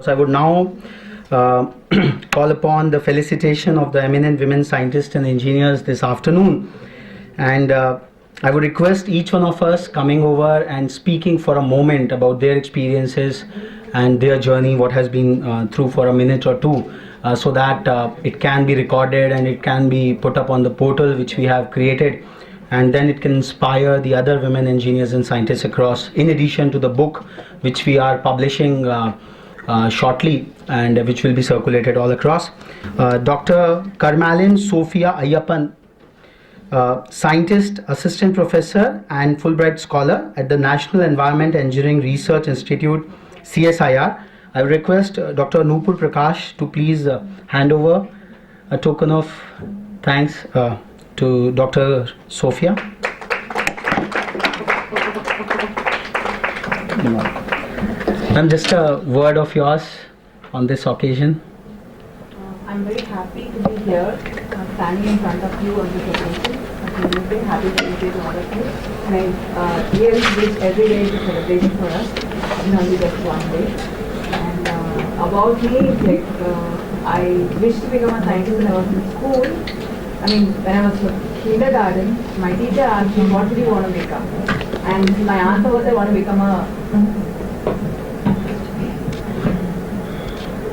I would now call upon the felicitation of the eminent women scientists and engineers this afternoon, and I would request each one of us coming over and speaking for a moment about their experiences and their journey, what has been through, for a minute or two, so that it can be recorded and it can be put up on the portal which we have created, and then it can inspire the other women engineers and scientists across, in addition to the book which we are publishing shortly and which will be circulated all across. Dr. Karmalin Sophia Ayyappan, scientist, assistant professor and Fulbright scholar at the National Environment Engineering Research Institute, CSIR. I would request Dr. Nupur Prakash to please hand over a token of thanks to Dr. Sophia. Ma'am, just a word of yours on this occasion. I'm very happy to be here, standing in front of you on this occasion. I'm very happy to be here to all of you. And I really wish every day is a celebration for us, and only just one day. And about me, like I wished to become a scientist when I was in school. I mean, when I was in kindergarten, my teacher asked me, what do you want to become? And my answer was, I want to become a...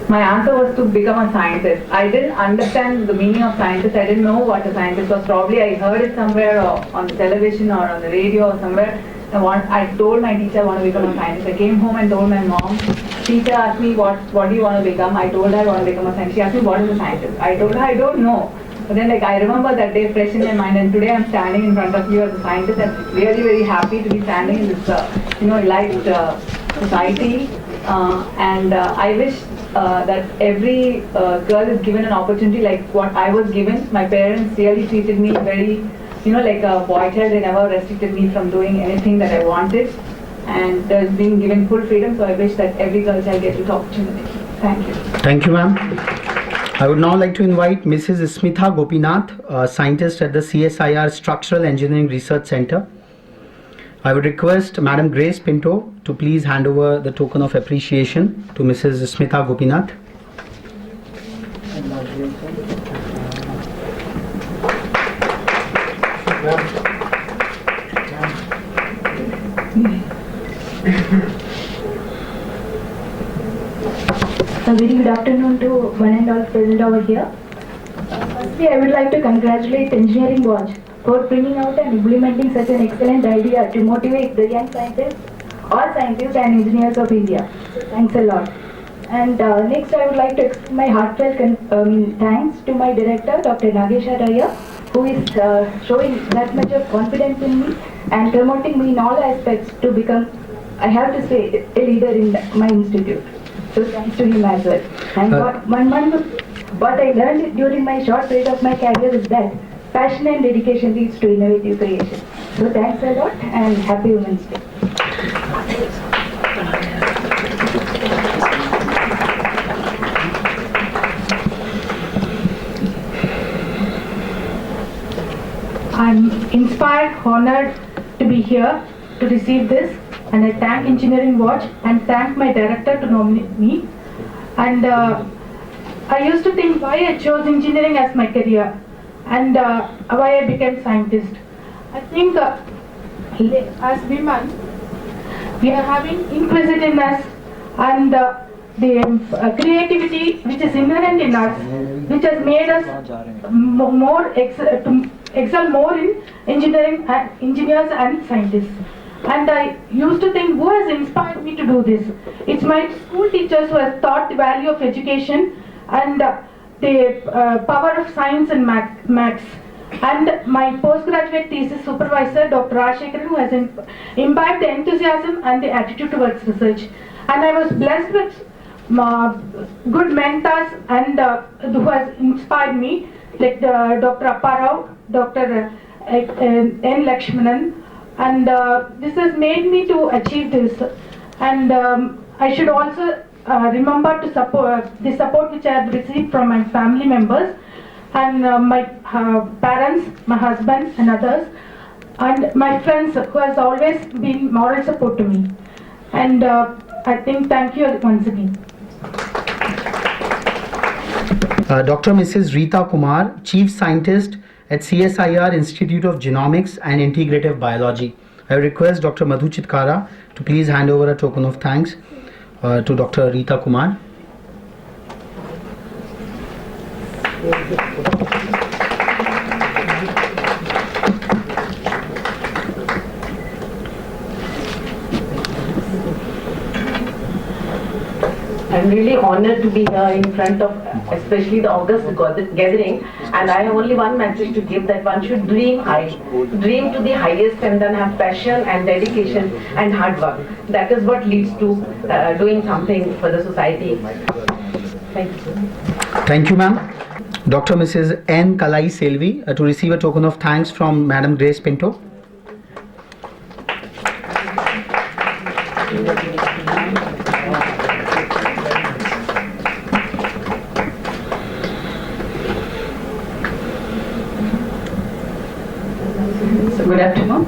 My answer was to become a scientist. I didn't understand the meaning of scientist. I didn't know what a scientist was. Probably I heard it somewhere or on the television or on the radio or somewhere. I told my teacher I want to become a scientist. I came home and told my mom. Teacher asked me what do you want to become? I told her I want to become a scientist. She asked me what is a scientist. I told her I don't know. But then I remember that day fresh in my mind, and today I'm standing in front of you as a scientist. I'm really very happy to be standing in this elite society. And I wish that every girl is given an opportunity like what I was given. My parents really treated me very, like a boy child. They never restricted me from doing anything that I wanted, and there's been given full freedom. So I wish that every girl child gets this opportunity. Thank you. Thank you, ma'am. I would now like to invite Mrs. Smitha Gopinath, a scientist at the CSIR Structural Engineering Research Center. I would request Madam Grace Pinto to please hand over the token of appreciation to Mrs. Smitha Gopinath. A very good afternoon to one and all present over here. Firstly, I would like to congratulate Engineering Watch for bringing out and implementing such an excellent idea to motivate the young scientists, all scientists and engineers of India. So thanks a lot. And next, I would like to extend my heartfelt thanks to my director, Dr. Nagesha Raya, who is showing that much of confidence in me and promoting me in all aspects to become, I have to say, a leader in my institute. So thanks to him as well. And what I learned during my short period of my career is that passion and dedication leads to innovative creation. So thanks a lot and happy Women's Day. I'm inspired, honored to be here to receive this, and I thank Engineering Watch and thank my director to nominate me. And I used to think why I chose engineering as my career and why I became scientist. I think as women, we are having inquisitiveness and the creativity which is inherent in us, which has made us excel more in engineers and scientists. And I used to think, who has inspired me to do this? It's my school teachers who has taught the value of education and the power of science and maths. And my postgraduate thesis supervisor, Dr. Rajshekharan, who has imbibed the enthusiasm and the attitude towards research. And I was blessed with good mentors and who has inspired me, like Dr. Apparao, Dr. N. Lakshmanan. And this has made me to achieve this. And I should also remember to support the support which I have received from my family members and my parents, my husband and others, and my friends who has always been moral support to me. And I think thank you once again. Dr. Mrs. Rita Kumar, Chief Scientist at CSIR Institute of Genomics and Integrative Biology. I request Dr. Madhu Chitkara to please hand over a token of thanks to Dr. Rita Kumar. I'm really honored to be here in front of especially the August gathering, and I have only one message to give, that one should dream high, dream to the highest, and then have passion and dedication and hard work. That is what leads to doing something for the society. Thank you. Thank you, ma'am. Dr. Mrs. N. Kalai Selvi to receive a token of thanks from Madam Grace Pinto. Good afternoon.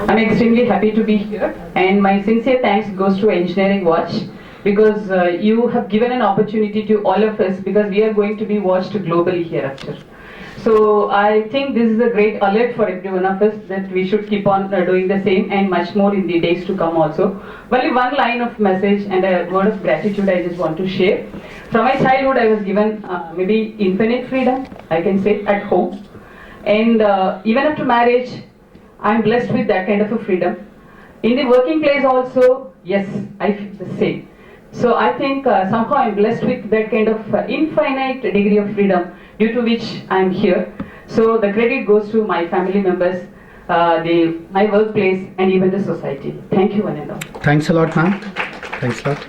I'm extremely happy to be here, and my sincere thanks goes to Engineering Watch, because you have given an opportunity to all of us, because we are going to be watched globally hereafter. So I think this is a great alert for every one of us, that we should keep on doing the same and much more in the days to come also. Only one line of message and a word of gratitude I just want to share. From my childhood I was given maybe infinite freedom, I can say, at home. And even after marriage, I'm blessed with that kind of a freedom. In the working place also, yes, I feel the same. So I think somehow I'm blessed with that kind of infinite degree of freedom, due to which I'm here. So the credit goes to my family members, my workplace, and even the society. Thank you, one and all. Thanks a lot, ma'am. Thanks a lot.